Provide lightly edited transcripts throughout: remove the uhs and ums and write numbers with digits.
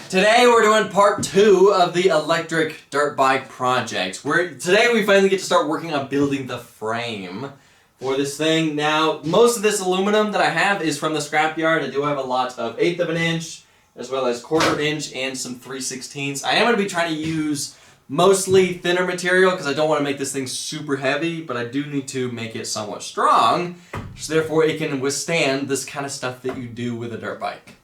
Today we're doing part 2 of the electric dirt bike project. Today we finally get to start working on building the frame for this thing. Now, most of this aluminum that I have is from the scrapyard. I do have a lot of 1/8 of an inch, as well as 1/4 inch and some 3/16. I am going to be trying to use mostly thinner material because I don't want to make this thing super heavy, but I do need to make it somewhat strong, so therefore it can withstand this kind of stuff that you do with a dirt bike.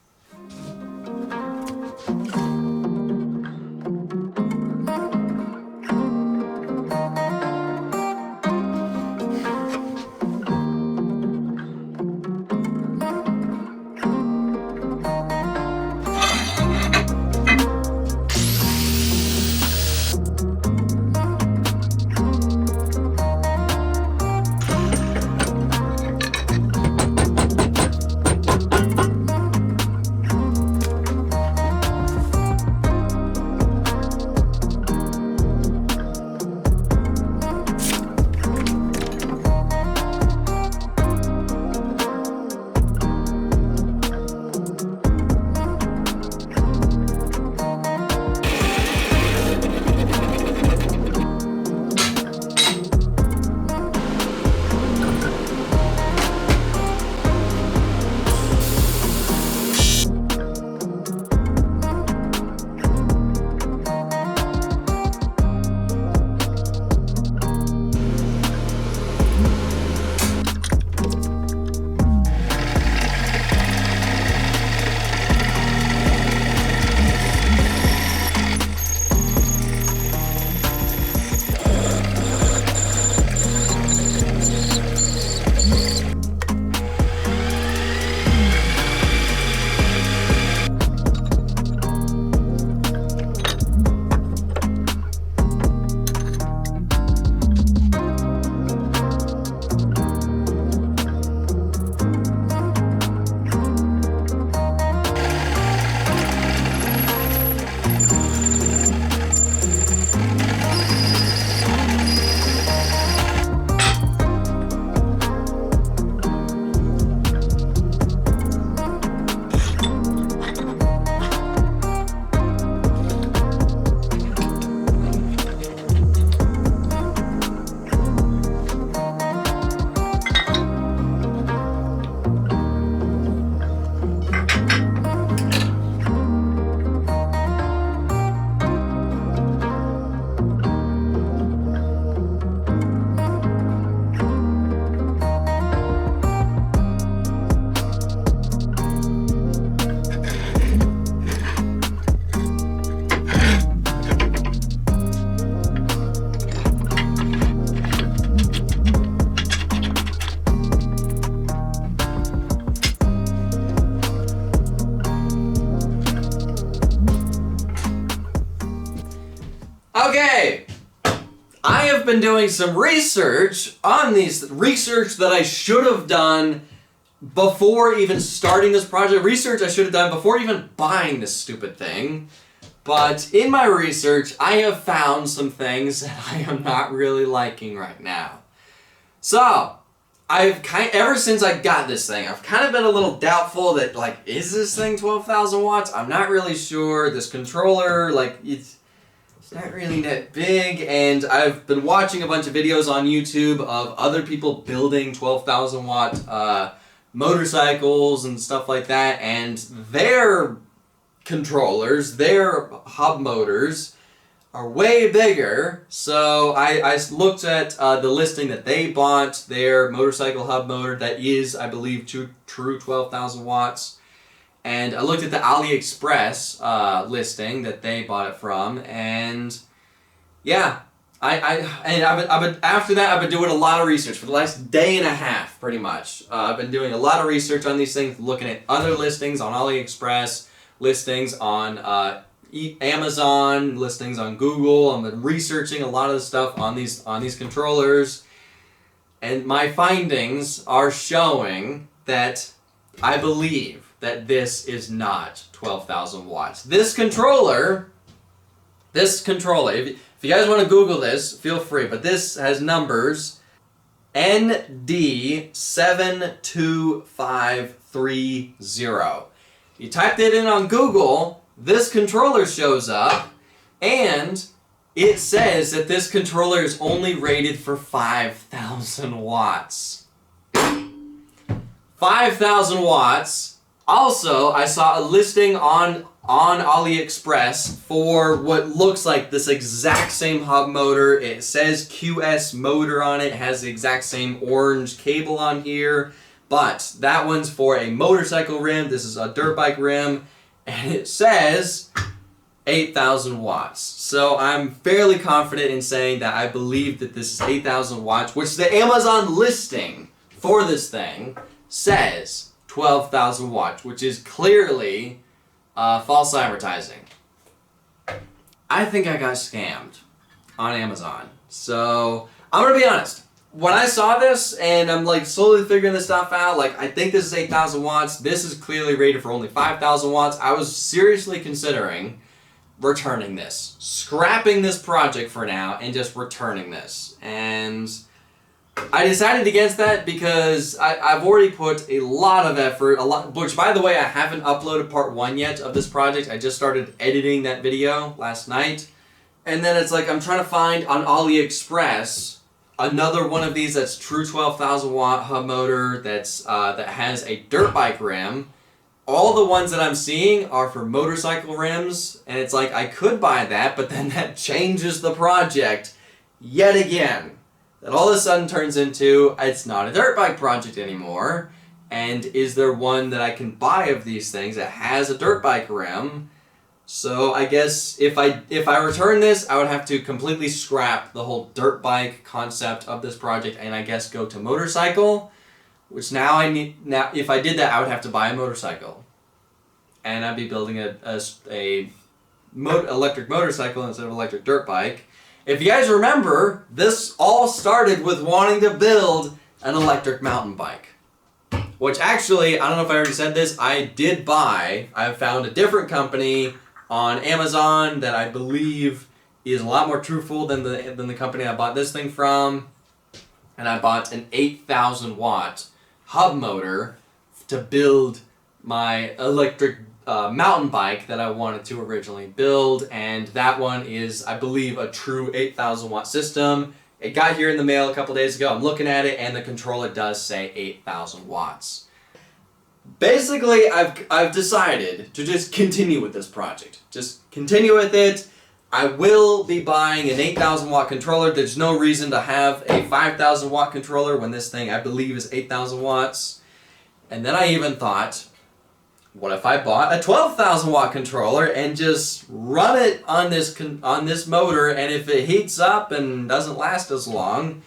Okay, I have been doing some research on research that I should have done before even starting this project. Research I should have done before even buying this stupid thing. But in my research, I have found some things that I am not really liking right now. So, ever since I got this thing, I've kind of been a little doubtful that, like, is this thing 12,000 watts? I'm not really sure. This controller, like, it's not really that big, and I've been watching a bunch of videos on YouTube of other people building 12,000 watt motorcycles and stuff like that, and their controllers, their hub motors, are way bigger. So I looked at the listing that they bought, their motorcycle hub motor that is, I believe, true 12,000 watts. And I looked at the AliExpress listing that they bought it from, and yeah, after that I've been doing a lot of research for the last day and a half, pretty much. I've been doing a lot of research on these things, looking at other listings on AliExpress, listings on Amazon, listings on Google. I've been researching a lot of the stuff on these controllers, and my findings are showing that I believe that this is not 12,000 watts. This controller, if you guys want to Google this, feel free, but this has numbers ND72530. You typed it in on Google, this controller shows up, and it says that this controller is only rated for 5,000 watts. 5,000 watts. Also, I saw a listing on AliExpress for what looks like this exact same hub motor. It says QS motor on it, has the exact same orange cable on here, but that one's for a motorcycle rim. This is a dirt bike rim, and it says 8,000 watts. So I'm fairly confident in saying that I believe that this is 8,000 watts, which the Amazon listing for this thing says 12,000 watts, which is clearly false advertising. I think I got scammed on Amazon. So I'm gonna be honest. When I saw this and I'm like slowly figuring this stuff out, like I think this is 8,000 watts. This is clearly rated for only 5,000 watts. I was seriously considering returning this, scrapping this project for now, and just returning this. And I decided against that because I've already put a lot of effort, which by the way, I haven't uploaded part 1 yet of this project. I just started editing that video last night. And then it's like I'm trying to find on AliExpress another one of these that's true 12,000 watt hub motor that's that has a dirt bike rim. All the ones that I'm seeing are for motorcycle rims, and it's like I could buy that, but then that changes the project yet again. That all of a sudden turns into, it's not a dirt bike project anymore, and is there one that I can buy of these things that has a dirt bike rim? So I guess if I return this, I would have to completely scrap the whole dirt bike concept of this project, and I guess go to motorcycle, which now if I did that, I would have to buy a motorcycle, and I'd be building a electric motorcycle instead of electric dirt bike. If you guys remember, this all started with wanting to build an electric mountain bike. Which actually, I don't know if I already said this, I did buy. I found a different company on Amazon that I believe is a lot more truthful than the company I bought this thing from. And I bought an 8,000 watt hub motor to build my electric mountain bike that I wanted to originally build, and that one is, I believe, a true 8,000 watt system. It got here in the mail a couple days ago. I'm looking at it, and the controller does say 8,000 watts. Basically, I've decided to just continue with this project. Just continue with it. I will be buying an 8,000 watt controller. There's no reason to have a 5,000 watt controller when this thing, I believe, is 8,000 watts. And then I even thought, what if I bought a 12,000 watt controller and just run it on this motor, and if it heats up and doesn't last as long,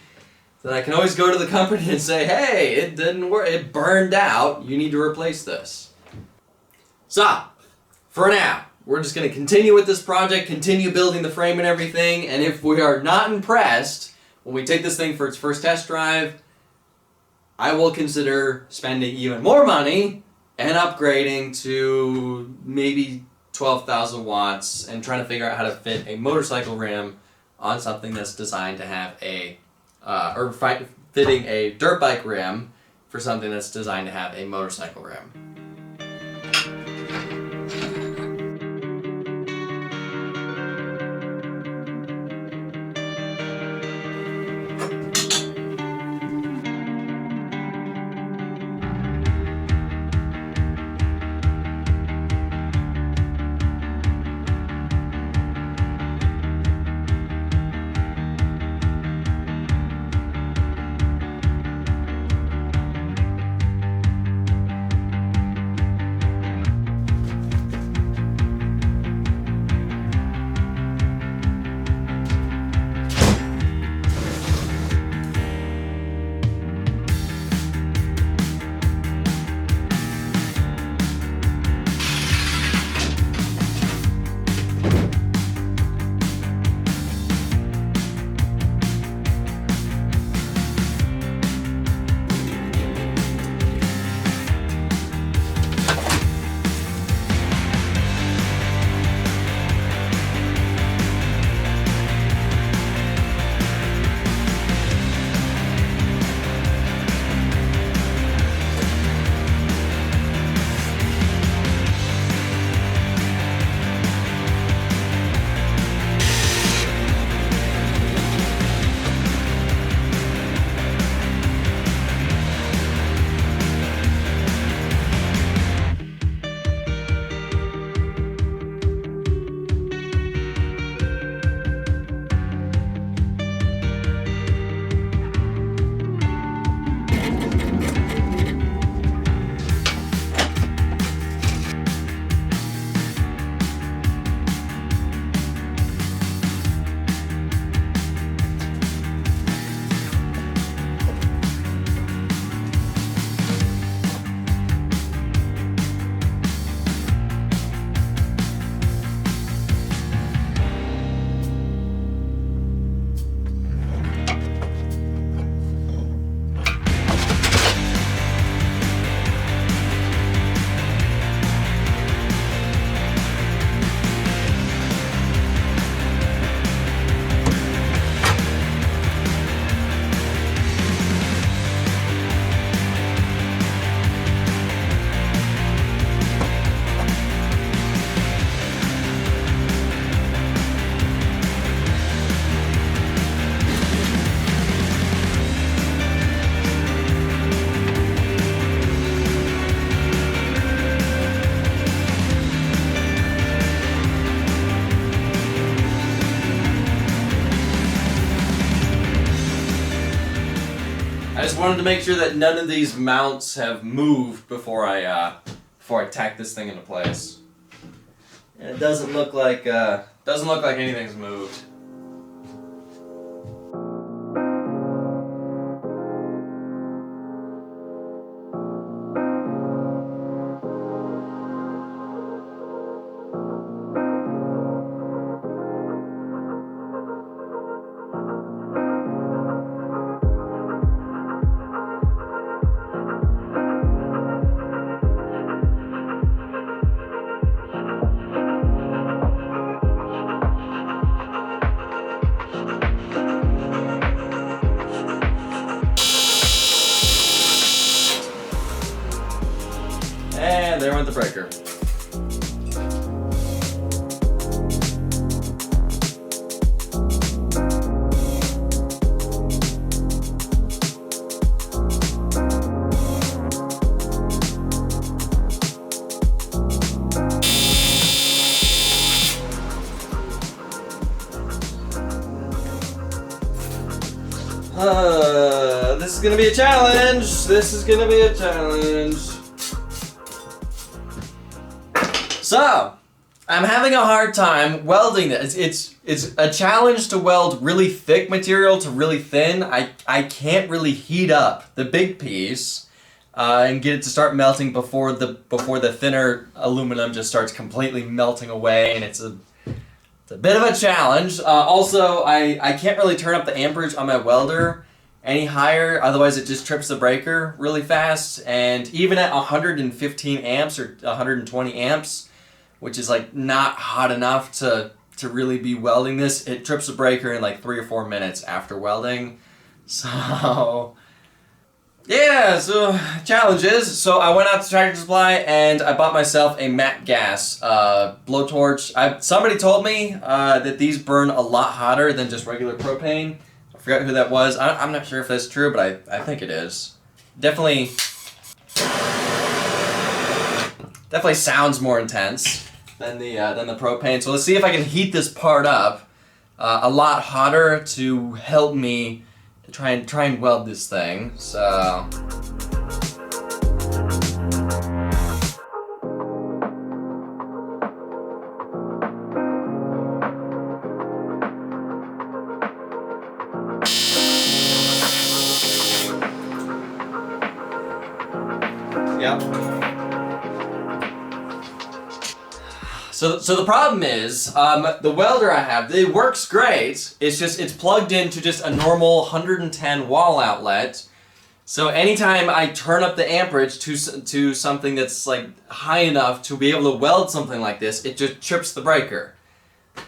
then I can always go to the company and say, hey, it didn't work, it burned out, you need to replace this. So, for now, we're just going to continue with this project, continue building the frame and everything, and if we are not impressed, when we take this thing for its first test drive, I will consider spending even more money and upgrading to maybe 12,000 watts and trying to figure out how to fit a motorcycle rim on something that's designed to have fitting a dirt bike rim for something that's designed to have a motorcycle rim. I just wanted to make sure that none of these mounts have moved before I tack this thing into place. And it doesn't look like anything's moved. And there went the breaker. This is gonna be a challenge. This is gonna be a challenge. So, I'm having a hard time welding this. It's a challenge to weld really thick material to really thin. I can't really heat up the big piece and get it to start melting before the thinner aluminum just starts completely melting away, and it's a bit of a challenge. Also, I can't really turn up the amperage on my welder any higher, otherwise it just trips the breaker really fast. And even at 115 amps or 120 amps, which is like not hot enough to really be welding this, it trips the breaker in like 3 or 4 minutes after welding. So yeah, so challenges. So I went out to Tractor Supply and I bought myself a matte gas blowtorch. Somebody told me that these burn a lot hotter than just regular propane. I forgot who that was. I'm not sure if that's true, but I think it is. Definitely sounds more intense than the propane. So let's see if I can heat this part up a lot hotter to help me to try and weld this thing. So yep. So the problem is, the welder I have, it works great. It's plugged into just a normal 110 wall outlet. So anytime I turn up the amperage to something that's like high enough to be able to weld something like this, it just trips the breaker.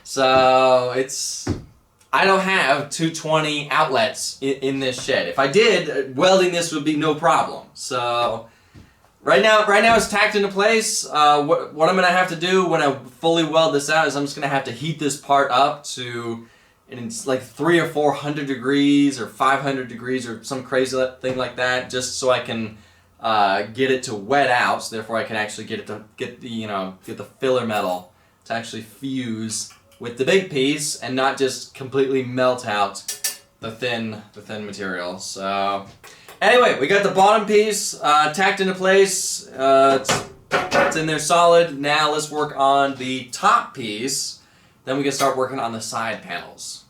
So I don't have 220 outlets in this shed. If I did, welding this would be no problem. So Right now it's tacked into place. What I'm gonna have to do when I fully weld this out is I'm just gonna have to heat this part up to, and it's like 300 or 400 degrees or 500 degrees or some crazy thing like that, just so I can get it to wet out. So therefore I can actually get the filler metal to actually fuse with the big piece and not just completely melt out the thin material. So anyway, we got the bottom piece tacked into place. It's in there solid. Now let's work on the top piece. Then we can start working on the side panels.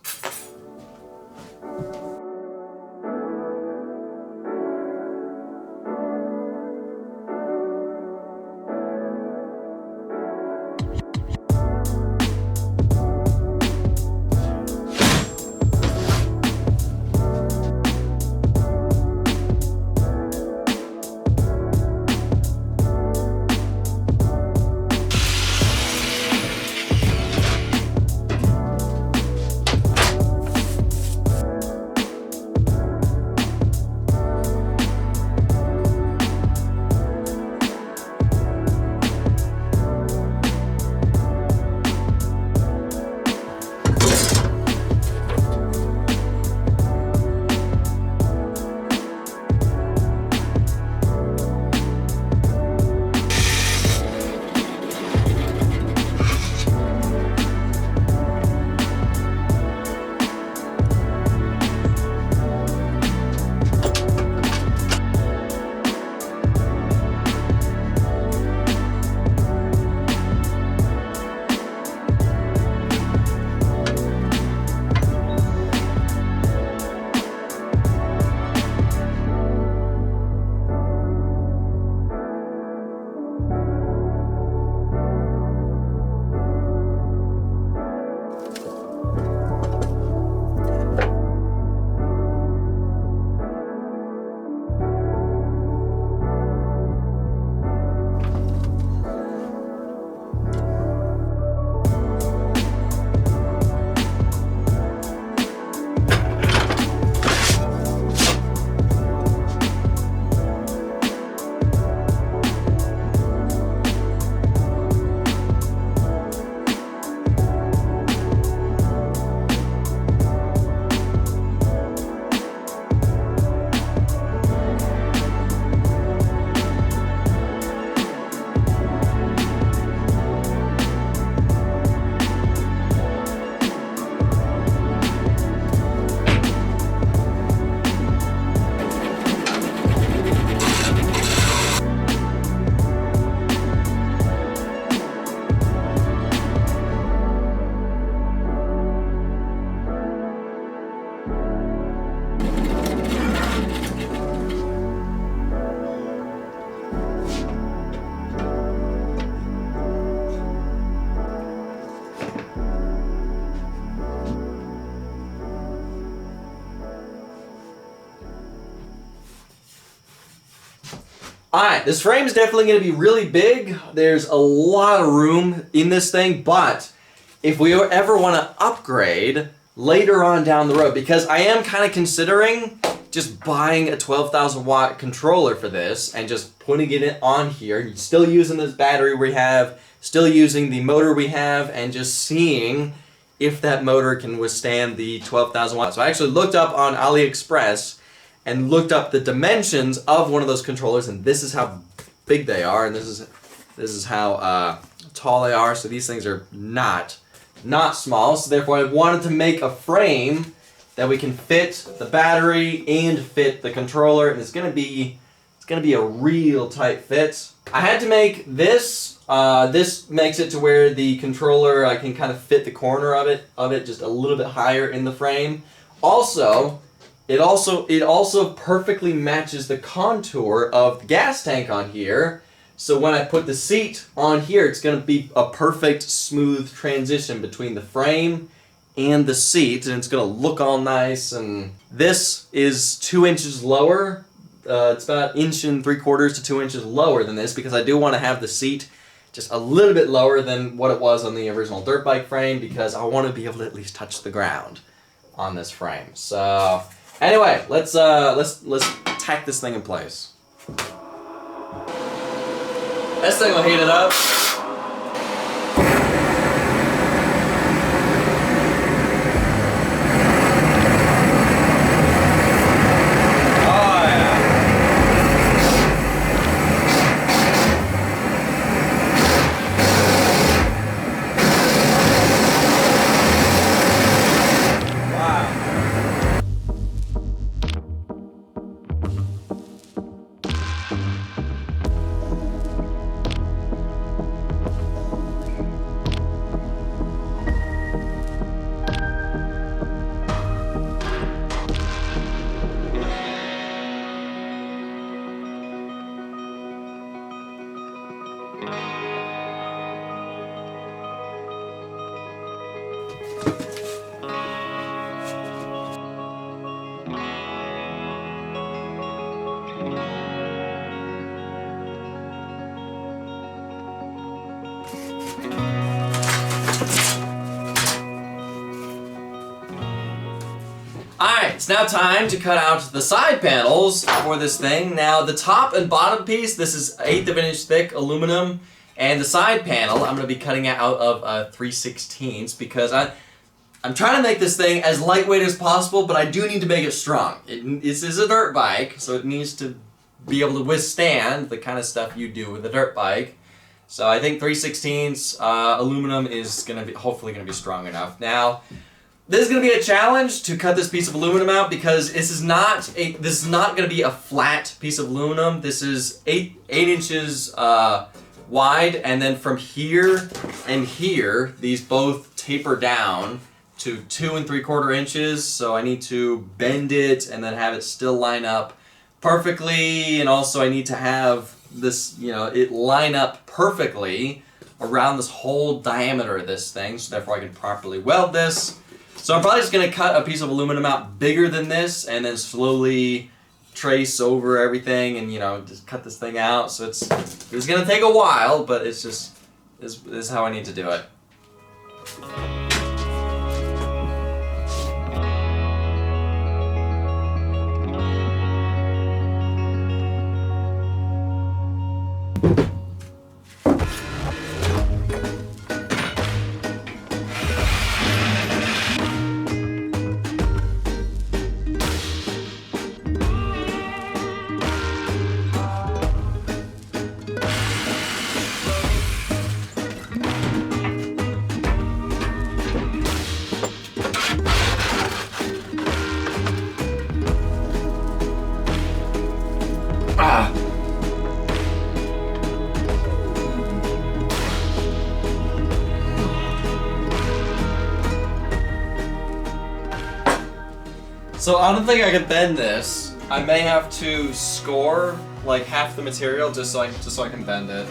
Alright, this frame is definitely going to be really big. There's a lot of room in this thing, but if we ever want to upgrade later on down the road, because I am kind of considering just buying a 12,000 watt controller for this and just putting it on here, still using this battery we have, still using the motor we have, and just seeing if that motor can withstand the 12,000 watts. So I actually looked up on AliExpress and looked up the dimensions of one of those controllers, and this is how big they are, and this is how tall they are. So these things are not small. So therefore, I wanted to make a frame that we can fit the battery and fit the controller, and it's gonna be a real tight fit. I had to make this. This makes it to where the controller, I can kind of fit the corner of it just a little bit higher in the frame. It also perfectly matches the contour of the gas tank on here. So when I put the seat on here, it's going to be a perfect smooth transition between the frame and the seat, and it's going to look all nice. And this is 2 inches lower. It's about 1 3/4 to 2 inches lower than this, because I do want to have the seat just a little bit lower than what it was on the original dirt bike frame, because I want to be able to at least touch the ground on this frame. So anyway, let's tack this thing in place. This thing will heat it up. Alright, it's now time to cut out the side panels for this thing. Now the top and bottom piece, this is 1/8 of an inch thick aluminum, and the side panel I'm going to be cutting out of 3/16 because I'm trying to make this thing as lightweight as possible, but I do need to make it strong. This is a dirt bike, so it needs to be able to withstand the kind of stuff you do with a dirt bike. So I think 3/16 aluminum is hopefully going to be strong enough. Now, this is going to be a challenge to cut this piece of aluminum out, because this is not going to be a flat piece of aluminum. This is 8 inches wide, and then from here and here, these both taper down to 2 3/4 inches. So I need to bend it and then have it still line up perfectly, and also I need to have this, it line up perfectly around this whole diameter of this thing, so therefore I can properly weld this. So I'm probably just going to cut a piece of aluminum out bigger than this, and then slowly trace over everything and, just cut this thing out. So it's going to take a while, but it's just, this is how I need to do it. So I don't think I can bend this. I may have to score like half the material just so I can bend it.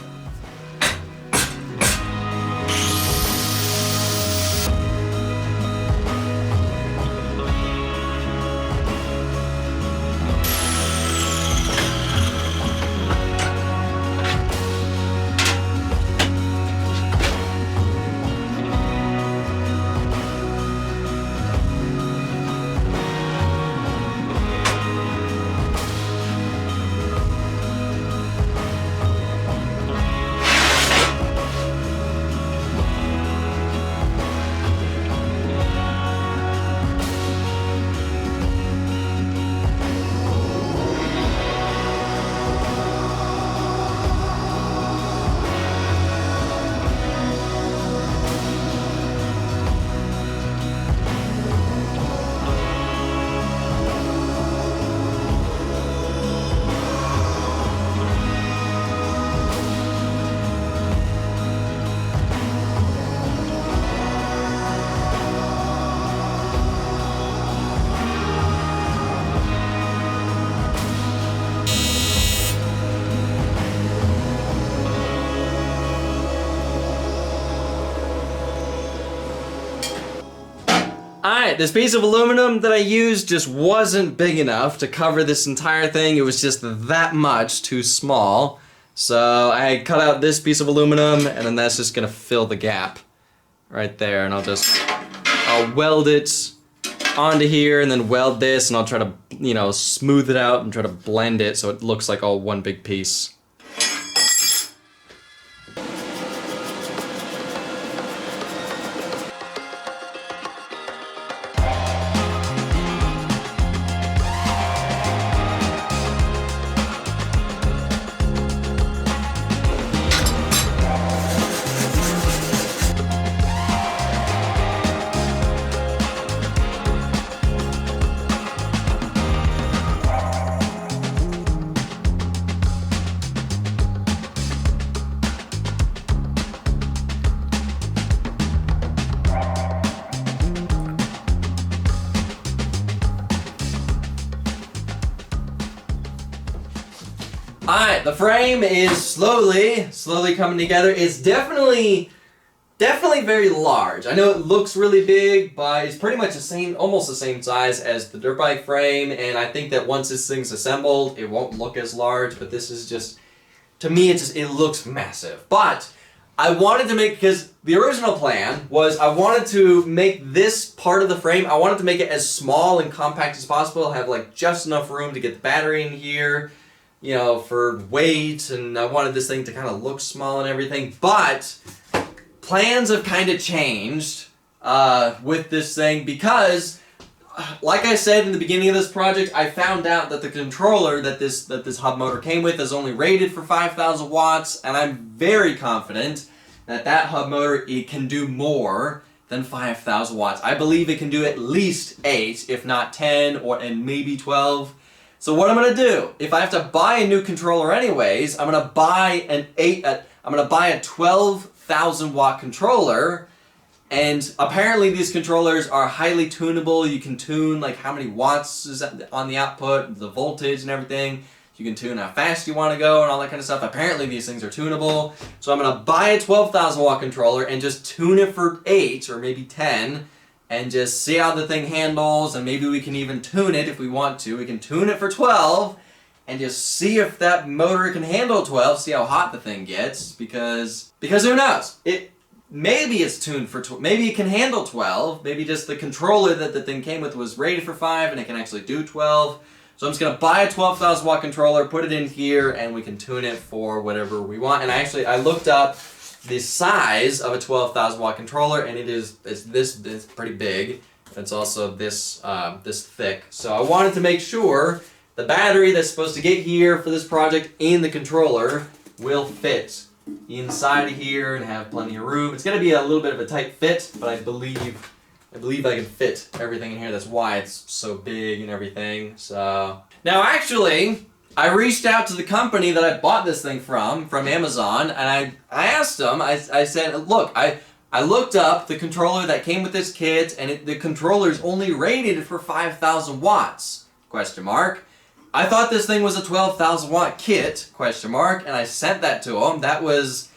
Alright, this piece of aluminum that I used just wasn't big enough to cover this entire thing. It was just that much too small. So I cut out this piece of aluminum, and then that's just gonna fill the gap right there. And I'll weld it onto here, and then weld this, and I'll try to, you know, smooth it out and try to blend it so it looks like all one big piece. Alright, the frame is slowly coming together. It's definitely very large. I know it looks really big, but it's pretty much almost the same size as the dirt bike frame, and I think that once this thing's assembled, it won't look as large, but this is just, to me, it looks massive. But I wanted to make, because the original plan was I wanted to make this part of the frame, I wanted to make it as small and compact as possible, have like just enough room to get the battery in here, you know, for weight, and I wanted this thing to kind of look small and everything, but plans have kind of changed with this thing because, like I said in the beginning of this project, I found out that the controller that this hub motor came with is only rated for 5,000 watts, and I'm very confident that that hub motor, it can do more than 5,000 watts. I believe it can do at least 8, if not 10, and maybe 12. So what I'm gonna do, if I have to buy a new controller anyways, I'm gonna buy a 12,000 watt controller, and apparently these controllers are highly tunable. You can tune like how many watts is on the output, the voltage and everything. You can tune how fast you want to go and all that kind of stuff. Apparently these things are tunable. So I'm gonna buy a 12,000 watt controller and just tune it for 8 or maybe 10. And just see how the thing handles, and maybe we can even tune it if we want to. We can tune it for 12, and just see if that motor can handle 12, see how hot the thing gets, because who knows? Maybe it's tuned for 12, maybe it can handle 12, maybe just the controller that the thing came with was rated for 5, and it can actually do 12. So I'm just going to buy a 12,000 watt controller, put it in here, and we can tune it for whatever we want. And I looked up the size of a 12,000 watt controller, and it's pretty big. It's also this thick. So I wanted to make sure the battery that's supposed to get here for this project in the controller will fit inside of here and have plenty of room. It's going to be a little bit of a tight fit, but I believe I can fit everything in here. That's why it's so big and everything. So now actually, I reached out to the company that I bought this thing from Amazon, and I asked them, I said, look, I looked up the controller that came with this kit, and the controller is only rated for 5,000 watts, question mark. I thought this thing was a 12,000 watt kit, question mark, and I sent that to him. That was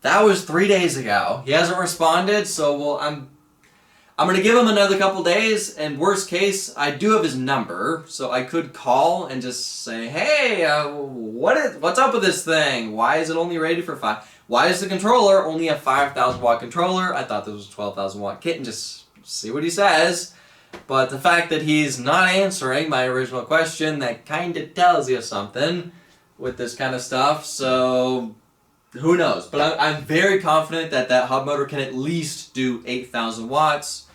3 days ago. He hasn't responded, so well, I'm going to give him another couple days, and worst case, I do have his number, so I could call and just say, hey, what's up with this thing? Why is it only rated for 5? Why is the controller only a 5,000 watt controller? I thought this was a 12,000 watt kit, and just see what he says. But the fact that he's not answering my original question, that kind of tells you something with this kind of stuff, so who knows? But I'm very confident that that hub motor can at least do 8,000 watts,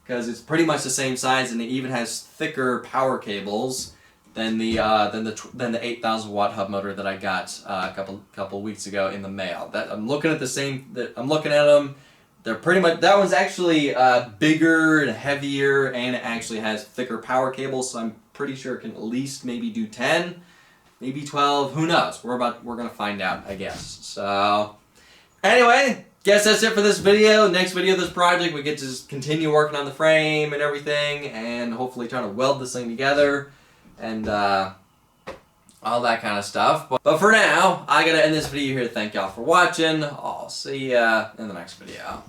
because it's pretty much the same size, and it even has thicker power cables than the 8,000 watt hub motor that I got a couple weeks ago in the mail. I'm looking at them. They're pretty much, that one's actually bigger and heavier, and it actually has thicker power cables. So I'm pretty sure it can at least maybe do 10, maybe 12. Who knows? We're gonna find out, I guess. So anyway, guess that's it for this video. Next video of this project, we get to just continue working on the frame and everything, and hopefully try to weld this thing together, and all that kind of stuff. But for now, I gotta end this video here. Thank y'all for watching. I'll see ya in the next video.